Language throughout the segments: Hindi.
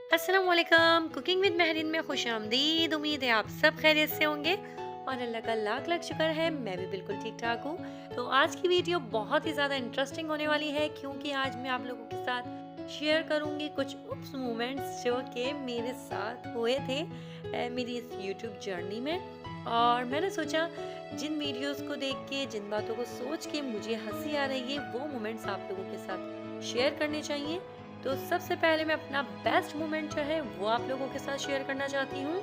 अस्सलाम वालेकुम। कुकिंग विद महरीन में खुश आमदीद। उम्मीद है आप सब खैरियत से होंगे और अल्लाह का लाख लाख शुक्र है मैं भी बिल्कुल ठीक ठाक हूँ। तो आज की वीडियो बहुत ही ज़्यादा इंटरेस्टिंग होने वाली है क्योंकि आज मैं आप लोगों के साथ शेयर करूँगी कुछ उप्स मोमेंट्स जो कि मेरे साथ हुए थे मेरी इस यूट्यूब जर्नी में। और मैंने सोचा जिन वीडियोस को देख के, जिन बातों को सोच के मुझे हंसी आ रही है, वो मोमेंट्स आप लोगों के साथ शेयर करने चाहिए। तो सबसे पहले मैं अपना बेस्ट मोमेंट जो है वो आप लोगों के साथ शेयर करना चाहती हूँ।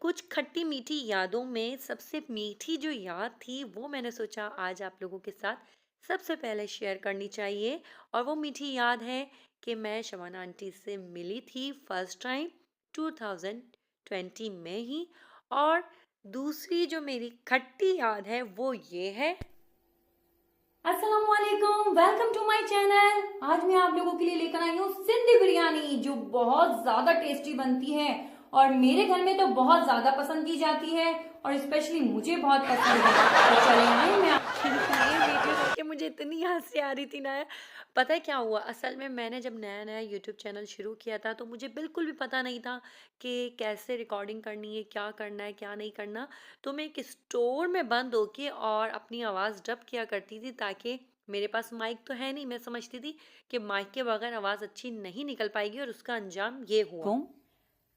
कुछ खट्टी मीठी यादों में सबसे मीठी जो याद थी वो मैंने सोचा आज आप लोगों के साथ सबसे पहले शेयर करनी चाहिए। और वो मीठी याद है कि मैं शबाना आंटी से मिली थी फर्स्ट टाइम 2020 में ही। और दूसरी जो मेरी खट्टी याद है वो ये है। अस्सलामुअलैकुम, वेलकम टू माय चैनल। आज मैं आप लोगों के लिए लेकर आई हूँ सिंधी बिरयानी जो बहुत ज्यादा टेस्टी बनती है और मेरे घर में तो बहुत ज्यादा पसंद की जाती है और स्पेशली मुझे बहुत पसंद है। तो चले आए मैं ये वीडियो देख के मुझे इतनी हंसी आ रही थी ना। पता है क्या हुआ, असल में मैंने जब नया नया यूट्यूब चैनल शुरू किया था तो मुझे बिल्कुल भी पता नहीं था कि कैसे रिकॉर्डिंग करनी है, क्या करना है, क्या नहीं करना। तो मैं एक स्टोर में बंद होके और अपनी आवाज़ डब किया करती थी ताकि मेरे पास माइक तो है नहीं, मैं समझती थी कि माइक के बगैर आवाज़ अच्छी नहीं निकल पाएगी और उसका अंजाम ये हुआ।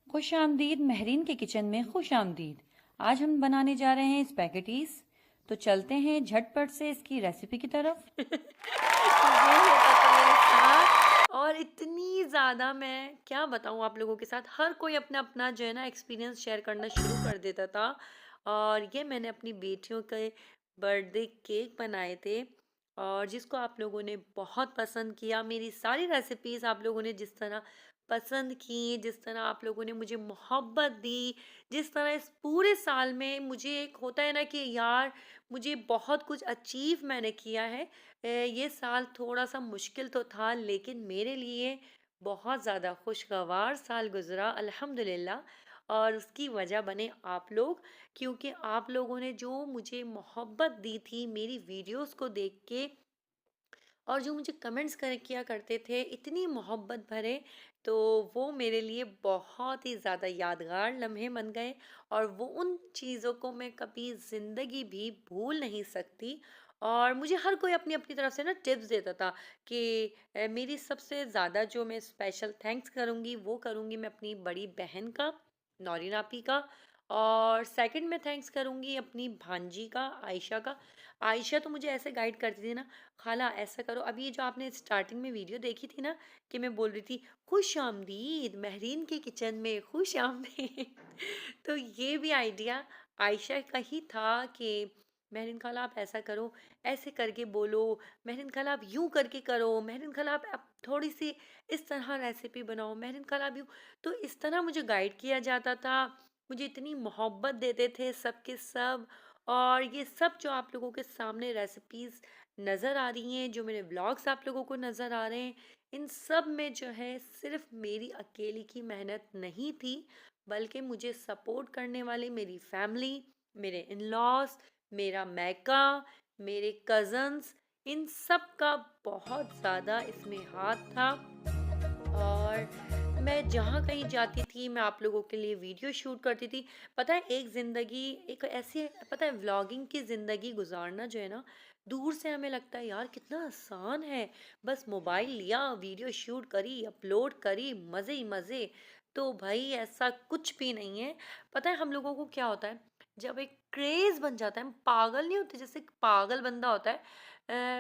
खुश आमदीद महरीन के किचन में खुश आमदीद। आज हम बनाने जा रहे हैं स्पैगेटीज। तो चलते हैं झटपट से इसकी रेसिपी की तरफ। ये होता था मेरे साथ और इतनी ज़्यादा, मैं क्या बताऊँ आप लोगों के साथ, हर कोई अपना अपना जो है ना एक्सपीरियंस शेयर करना शुरू कर देता था। और ये मैंने अपनी बेटियों के बर्थडे केक बनाए थे और जिसको आप लोगों ने बहुत पसंद किया। मेरी सारी रेसिपीज़ आप लोगों ने जिस तरह पसंद की, जिस तरह आप लोगों ने मुझे मोहब्बत दी, जिस तरह इस पूरे साल में मुझे एक होता है ना कि यार मुझे बहुत कुछ अचीव मैंने किया है। ये साल थोड़ा सा मुश्किल तो था लेकिन मेरे लिए बहुत ज़्यादा खुशगवार साल गुज़रा अल्हम्दुलिल्लाह। और उसकी वजह बने आप लोग, क्योंकि आप लोगों ने जो मुझे मोहब्बत दी थी मेरी वीडियोस को देख के और जो मुझे कमेंट्स कर किया करते थे इतनी मोहब्बत भरे, तो वो मेरे लिए बहुत ही ज़्यादा यादगार लम्हे बन गए। और वो उन चीज़ों को मैं कभी ज़िंदगी भी भूल नहीं सकती। और मुझे हर कोई अपनी अपनी तरफ से ना टिप्स देता था कि मेरी सबसे ज़्यादा जो मैं स्पेशल थैंक्स करूँगी वो करूँगी मैं अपनी बड़ी बहन का, नौरीन आपी का। और सेकंड में थैंक्स करूँगी अपनी भांजी का, आयशा का। आयशा तो मुझे ऐसे गाइड करती थी ना, खाला ऐसा करो। अभी ये जो आपने स्टार्टिंग में वीडियो देखी थी ना कि मैं बोल रही थी खुश आमदीद महरीन के किचन में खुश आमदीद तो ये भी आइडिया आयशा का ही था कि महरीन खाला आप ऐसा करो, ऐसे करके बोलो, महरीन खाला आप यूं करके करो, महरीन खाला आप थोड़ी सी इस तरह रेसिपी बनाओ, महरीन खाला आप यूं। तो इस तरह मुझे गाइड किया जाता था, मुझे इतनी मोहब्बत देते थे सब के सब। और ये सब जो आप लोगों के सामने रेसिपीज़ नज़र आ रही हैं, जो मेरे व्लॉग्स आप लोगों को नज़र आ रहे हैं, इन सब में जो है सिर्फ मेरी अकेली की मेहनत नहीं थी, बल्कि मुझे सपोर्ट करने वाली मेरी फैमिली, मेरे इन लॉज, मेरा मैका, मेरे कज़न्स, इन सब का बहुत ज़्यादा इसमें हाथ था। और मैं जहाँ कहीं जाती थी मैं आप लोगों के लिए वीडियो शूट करती थी। पता है एक ज़िंदगी, एक ऐसी, पता है व्लॉगिंग की ज़िंदगी गुजारना जो है ना, दूर से हमें लगता है यार कितना आसान है, बस मोबाइल लिया, वीडियो शूट करी, अपलोड करी, मज़े ही मज़े। तो भाई ऐसा कुछ भी नहीं है। पता है हम लोगों को क्या होता है, जब एक क्रेज़ बन जाता है, हम पागल नहीं होते, जैसे एक पागल बंदा होता है,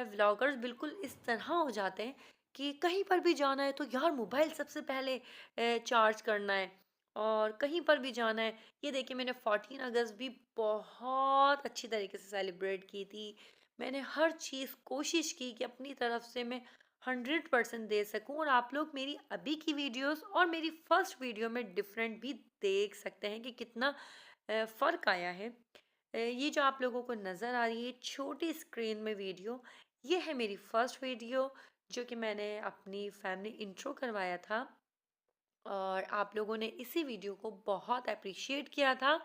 व्लॉगर्स बिल्कुल इस तरह हो जाते हैं कि कहीं पर भी जाना है तो यार मोबाइल सबसे पहले चार्ज करना है। और कहीं पर भी जाना है, ये देखिए मैंने 14 अगस्त भी बहुत अच्छी तरीके से सेलिब्रेट की थी। मैंने हर चीज़ कोशिश की कि अपनी तरफ से मैं 100% दे सकूं। और आप लोग मेरी अभी की वीडियोस और मेरी फर्स्ट वीडियो में डिफरेंट भी देख सकते हैं कि कितना फ़र्क आया है। ये जो आप लोगों को नज़र आ रही है छोटी स्क्रीन में वीडियो, ये है मेरी फर्स्ट वीडियो जो कि मैंने अपनी फैमिली इंट्रो करवाया था, और आप लोगों ने इसी वीडियो को बहुत अप्रिशिएट किया था,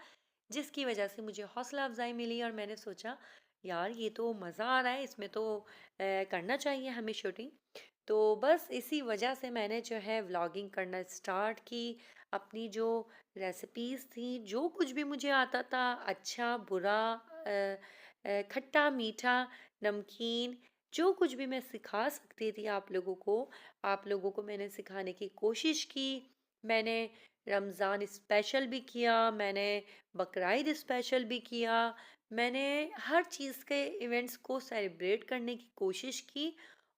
जिसकी वजह से मुझे हौसला अफजाई मिली और मैंने सोचा यार ये तो मज़ा आ रहा है, इसमें तो करना चाहिए हमें शूटिंग। तो बस इसी वजह से मैंने जो है व्लॉगिंग करना स्टार्ट की। अपनी जो रेसिपीज़ थी, जो कुछ भी मुझे आता था, अच्छा बुरा, खट्टा मीठा, नमकीन, जो कुछ भी मैं सिखा सकती थी आप लोगों को मैंने सिखाने की कोशिश की। मैंने रमज़ान स्पेशल भी किया, मैंने बकराईद स्पेशल भी किया, मैंने हर चीज़ के इवेंट्स को सेलिब्रेट करने की कोशिश की।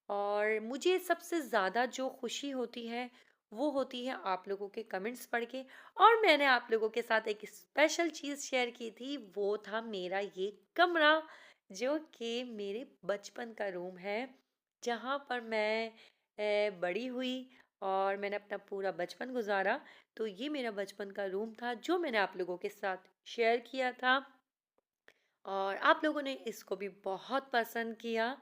और मुझे सबसे ज़्यादा जो खुशी होती है वो होती है आप लोगों के कमेंट्स पढ़ के। और मैंने आप लोगों के साथ एक स्पेशल चीज़ शेयर की थी, वो था मेरा ये कमरा, जो कि मेरे बचपन का रूम है, जहाँ पर मैं बड़ी हुई और मैंने अपना पूरा बचपन गुजारा। तो ये मेरा बचपन का रूम था जो मैंने आप लोगों के साथ शेयर किया था, और आप लोगों ने इसको भी बहुत पसंद किया।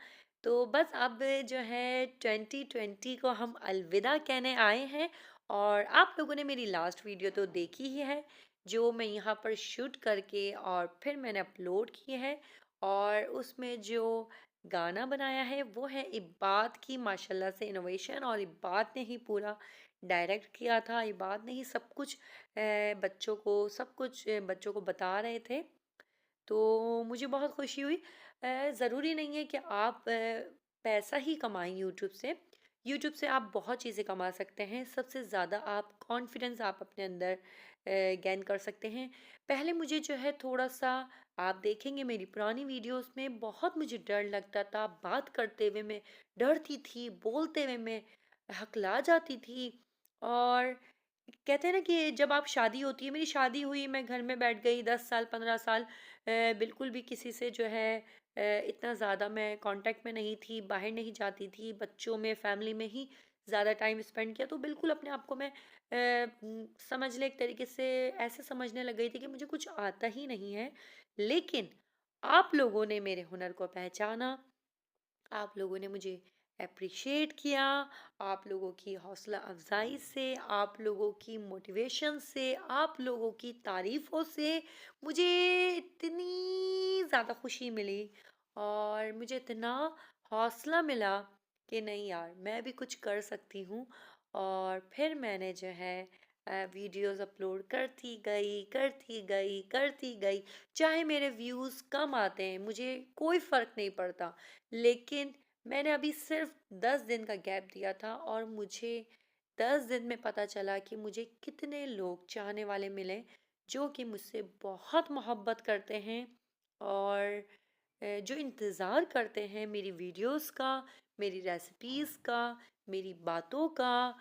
तो बस अब जो है 2020 को हम अलविदा कहने आए हैं, और आप लोगों ने मेरी लास्ट वीडियो तो देखी ही है, जो मैं यहाँ पर शूट करके और फिर मैंने अपलोड की है। और उसमें जो गाना बनाया है वो है इब्बात की माशाल्लाह से इनोवेशन, और इब्बात ने ही पूरा डायरेक्ट किया था, इब्बात ने ही सब कुछ सब कुछ बच्चों को बता रहे थे। तो मुझे बहुत खुशी हुई। ज़रूरी नहीं है कि आप पैसा ही कमाएं यूट्यूब से। यूट्यूब से आप बहुत चीज़ें कमा सकते हैं। सबसे ज़्यादा आप कॉन्फिडेंस आप अपने अंदर गेन कर सकते हैं। पहले मुझे जो है थोड़ा सा, आप देखेंगे मेरी पुरानी वीडियोस में, बहुत मुझे डर लगता था। बात करते हुए मैं डरती थी, बोलते हुए मैं हकला जाती थी। और कहते हैं ना कि जब आप शादी होती है, मेरी शादी हुई, मैं घर में बैठ गई 10 साल 15 साल, बिल्कुल भी किसी से जो है इतना ज़्यादा मैं कांटेक्ट में नहीं थी, बाहर नहीं जाती थी, बच्चों में फैमिली में ही ज़्यादा टाइम स्पेंड किया। तो बिल्कुल अपने आप को मैं समझ ले एक तरीके से ऐसे समझने लग गई थी कि मुझे कुछ आता ही नहीं है। लेकिन आप लोगों ने मेरे हुनर को पहचाना, आप लोगों ने मुझे अप्रिशिएट किया। आप लोगों की हौसला अफजाई से, आप लोगों की मोटिवेशन से, आप लोगों की तारीफ़ों से मुझे इतनी ज़्यादा खुशी मिली, और मुझे इतना हौसला मिला कि नहीं यार मैं भी कुछ कर सकती हूँ। और फिर मैंने जो है वीडियोस अपलोड करती गई। चाहे मेरे व्यूज़ कम आते हैं, मुझे कोई फ़र्क नहीं पड़ता। लेकिन मैंने अभी सिर्फ 10 दिन का गैप दिया था, और मुझे 10 दिन में पता चला कि मुझे कितने लोग चाहने वाले मिले, जो कि मुझसे बहुत मोहब्बत करते हैं, और जो इंतज़ार करते हैं मेरी वीडियोस का, मेरी रेसिपीज़ का, मेरी बातों का।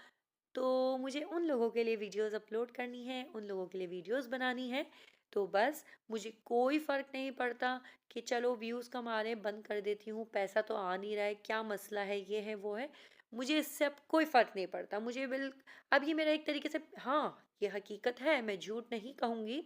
तो मुझे उन लोगों के लिए वीडियोस अपलोड करनी है, उन लोगों के लिए वीडियोस बनानी है। तो बस मुझे कोई फ़र्क नहीं पड़ता कि चलो व्यूज़ कम आ रहे हैं, बंद कर देती हूँ, पैसा तो आ नहीं रहा है, क्या मसला है, ये है वो है। मुझे इससे अब कोई फ़र्क नहीं पड़ता। मुझे अब ये मेरा एक तरीके से, हाँ ये हकीकत है, मैं झूठ नहीं कहूँगी,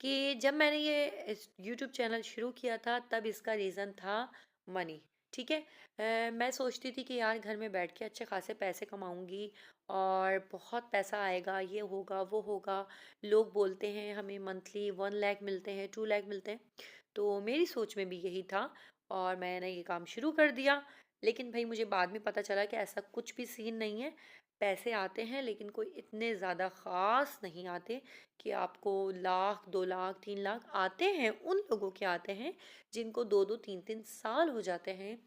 कि जब मैंने ये इस यूट्यूब चैनल शुरू किया था तब इसका रीज़न था मनी। ठीक है। मैं सोचती थी कि यार घर में बैठ के अच्छे खासे पैसे कमाऊंगी और बहुत पैसा आएगा, ये होगा वो होगा। लोग बोलते हैं हमें मंथली 1 लाख मिलते हैं, 2 लाख मिलते हैं। तो मेरी सोच में भी यही था, और मैंने ये काम शुरू कर दिया। लेकिन भाई मुझे बाद में पता चला कि ऐसा कुछ भी सीन नहीं है। पैसे आते हैं लेकिन कोई इतने ज़्यादा ख़ास नहीं आते कि आपको लाख 2 लाख 3 लाख आते हैं। उन लोगों के आते हैं जिनको 2 2 3 3 साल हो जाते हैं,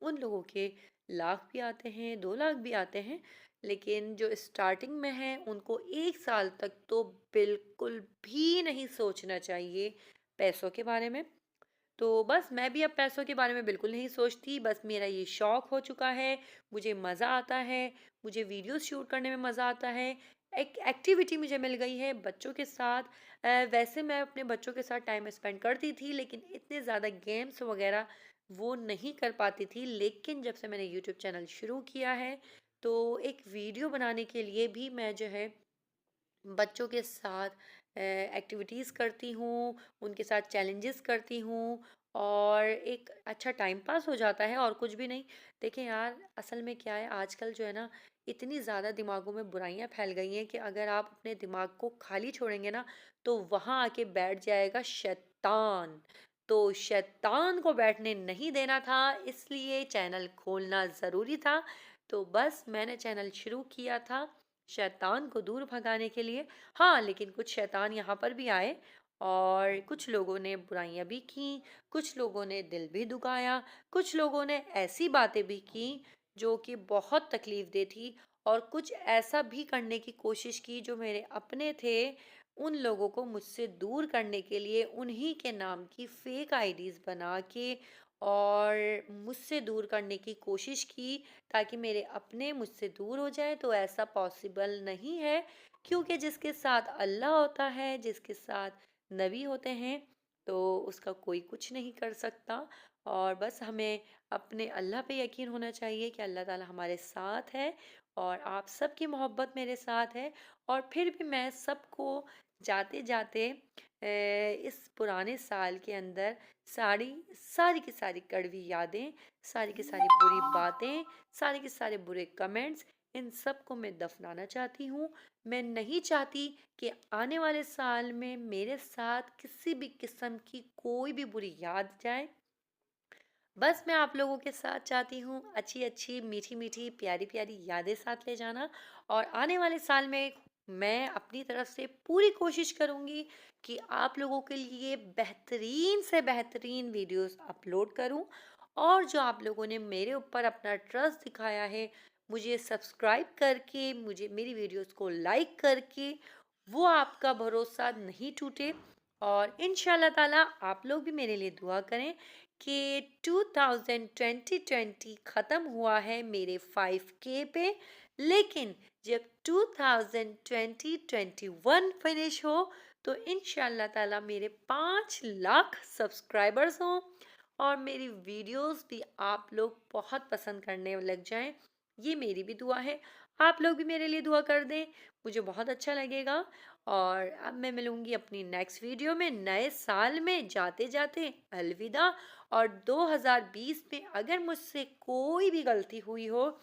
उन लोगों के लाख भी आते हैं, 2 लाख भी आते हैं। लेकिन जो स्टार्टिंग में है उनको 1 साल तक तो बिल्कुल भी नहीं सोचना चाहिए पैसों के बारे में। तो बस मैं भी अब पैसों के बारे में बिल्कुल नहीं सोचती। बस मेरा ये शौक़ हो चुका है, मुझे मज़ा आता है, मुझे वीडियोस शूट करने में मज़ा आता है। एक एक्टिविटी मुझे मिल गई है बच्चों के साथ। वैसे मैं अपने बच्चों के साथ टाइम स्पेंड करती थी, लेकिन इतने ज़्यादा गेम्स वगैरह वो नहीं कर पाती थी। लेकिन जब से मैंने यूट्यूब चैनल शुरू किया है, तो एक वीडियो बनाने के लिए भी मैं जो है बच्चों के साथ एक्टिविटीज़ करती हूँ, उनके साथ चैलेंजेस करती हूँ, और एक अच्छा टाइम पास हो जाता है और कुछ भी नहीं। देखें यार, असल में क्या है, आजकल जो है ना, इतनी ज़्यादा दिमागों में बुराइयां फैल गई हैं कि अगर आप अपने दिमाग को खाली छोड़ेंगे ना, तो वहाँ आके बैठ जाएगा शैतान। तो शैतान को बैठने नहीं देना था, इसलिए चैनल खोलना ज़रूरी था। तो बस मैंने चैनल शुरू किया था शैतान को दूर भगाने के लिए। हाँ, लेकिन कुछ शैतान यहाँ पर भी आए और कुछ लोगों ने बुराइयां भी की, कुछ लोगों ने दिल भी दुखाया, कुछ लोगों ने ऐसी बातें भी की जो कि बहुत तकलीफ दे थी, और कुछ ऐसा भी करने की कोशिश की जो मेरे अपने थे। उन लोगों को मुझसे दूर करने के लिए उन्हीं के नाम की फेक आईडीज बना के और मुझसे दूर करने की कोशिश की, ताकि मेरे अपने मुझसे दूर हो जाए। तो ऐसा पॉसिबल नहीं है, क्योंकि जिसके साथ अल्लाह होता है, जिसके साथ नबी होते हैं, तो उसका कोई कुछ नहीं कर सकता। और बस हमें अपने अल्लाह पे यकीन होना चाहिए कि अल्लाह ताला हमारे साथ है और आप सबकी मोहब्बत मेरे साथ है। और फिर भी मैं सबको जाते जाते इस पुराने साल के अंदर सारी सारी की सारी कड़वी यादें, सारी की सारी बुरी बातें, सारे के सारे बुरे कमेंट्स, इन सब को मैं दफनाना चाहती हूँ। मैं नहीं चाहती कि आने वाले साल में मेरे साथ किसी भी किस्म की कोई भी बुरी याद जाए। बस मैं आप लोगों के साथ चाहती हूँ अच्छी अच्छी, मीठी मीठी, प्यारी प्यारी यादें साथ ले जाना। और आने वाले साल में मैं अपनी तरफ से पूरी कोशिश करूँगी कि आप लोगों के लिए बेहतरीन से बेहतरीन वीडियोस अपलोड करूँ। और जो आप लोगों ने मेरे ऊपर अपना ट्रस्ट दिखाया है, मुझे सब्सक्राइब करके, मुझे मेरी वीडियोस को लाइक करके, वो आपका भरोसा नहीं टूटे। और इंशाल्लाह ताला आप लोग भी मेरे लिए दुआ करें कि 2020 ख़त्म हुआ है मेरे 5K पे, लेकिन जब 2021 फिनिश हो, तो इंशाल्लाह ताला मेरे 5 लाख सब्सक्राइबर्स हों और मेरी वीडियोस भी आप लोग बहुत पसंद करने लग जाएं। ये मेरी भी दुआ है, आप लोग भी मेरे लिए दुआ कर दें, मुझे बहुत अच्छा लगेगा। और अब मैं मिलूंगी अपनी नेक्स्ट वीडियो में नए साल में। जाते जाते अलविदा। और 2020 में अगर मुझसे कोई भी गलती हुई हो,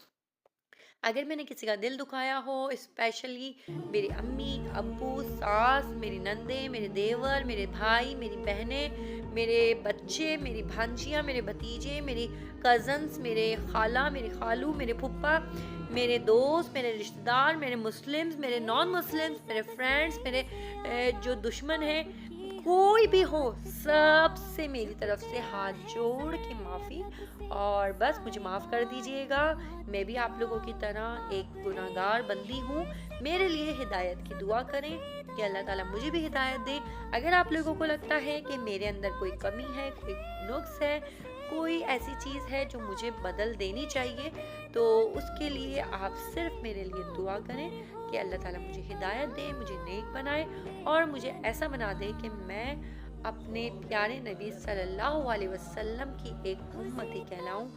अगर मैंने किसी का दिल दुखाया हो, स्पेशली मेरी अम्मी, अब्बू, सास, मेरी नंदे, मेरे देवर, मेरे भाई, मेरी बहनें, मेरे बच्चे, मेरी भांजियाँ, मेरे भतीजे, मेरी कज़न्स, मेरे खाला, मेरे खालू, मेरे फुप्पा, मेरे दोस्त, मेरे रिश्तेदार, मेरे मुस्लिम्स, मेरे नॉन मुस्लिम्स, मेरे फ्रेंड्स, मेरे जो दुश्मन हैं, कोई भी हो, सबसे मेरी तरफ से हाथ जोड़ के माफ़ी। और बस मुझे माफ़ कर दीजिएगा, मैं भी आप लोगों की तरह एक गुनाहगार बंदी हूँ। मेरे लिए हिदायत की दुआ करें कि अल्लाह ताला मुझे भी हिदायत दे। अगर आप लोगों को लगता है कि मेरे अंदर कोई कमी है, कोई नुक्स है, कोई ऐसी चीज़ है जो मुझे बदल देनी चाहिए, तो उसके लिए आप सिर्फ मेरे लिए दुआ करें कि अल्लाह ताला मुझे हिदायत दे, मुझे नेक बनाए और मुझे ऐसा बना दे कि मैं अपने प्यारे नबी सल्लल्लाहु अलैहि वसल्लम की एक उम्मती कहलाऊं।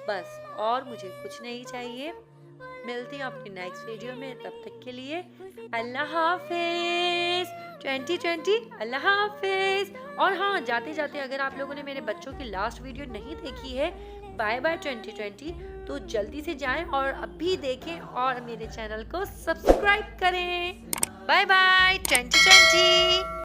बस और मुझे कुछ नहीं चाहिए। मिलती हूँ अपनी नेक्स्ट वीडियो में, तब तक के लिए अल्लाह हाफिज। 2020 अल्लाह हाफिज। और हाँ, जाते जाते अगर आप लोगों ने मेरे बच्चों की लास्ट वीडियो नहीं देखी है, बाय बाय 2020, तो जल्दी से जाएं और अभी देखें और मेरे चैनल को सब्सक्राइब करें। Bye bye 2020।